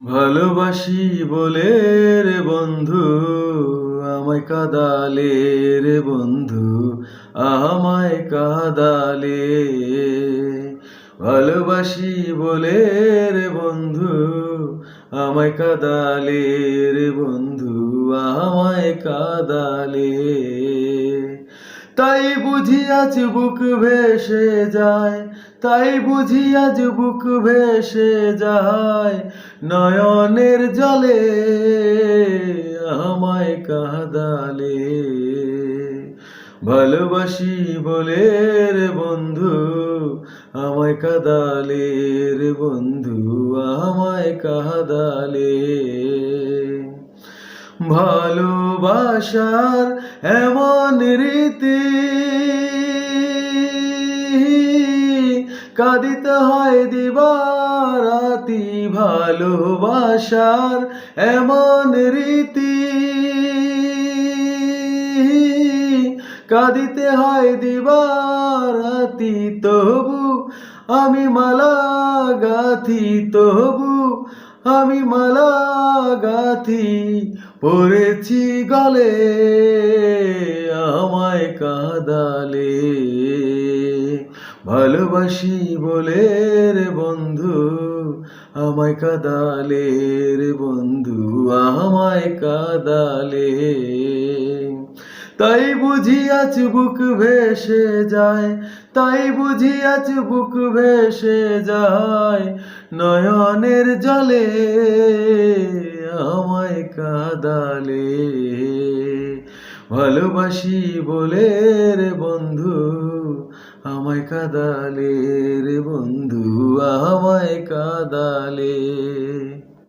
ভালোবাসি বলে রে বন্ধু আমায় কাঁদালে রে বন্ধু আমায় কাঁদালে। ভালোবাসি বলে রে বন্ধু আমায় কাঁদালে রে বন্ধু আমায় কাঁদালে। তাই বুঝি আজ বুক ভেসে যায়, তাই বুঝি আজ বুক ভেসে যায় নয়নের জলে আমায় কাঁদালে। ভালোবাসি বলে রে বন্ধু আমায় কাঁদালে রে বন্ধু আমায় কাঁদালে। ভালোবাসার এমন রীতি কাঁদিতে হয় দিবারাতি। ভালোবাসার এমন রীতি কাঁদিতে হয় দিবারাতি। তবু আমি মালা গাথি, তবু আমি মালা গাথি পড়েছি গলে আমায় কাঁদালে। ভালোবাসি বলে রে বন্ধু আমায় কাঁদালে রে বন্ধু আমায় কাঁদালে। তাই বুঝি আজ বুক ভেসে যায়, তাই বুঝি আজ বুক ভেসে যায় নয়নের জলে আমায় কাঁদালে। ভালোবাসি বলে রে বন্ধু আমায় কাঁদালে রে বন্ধু আমায় কাঁদালে।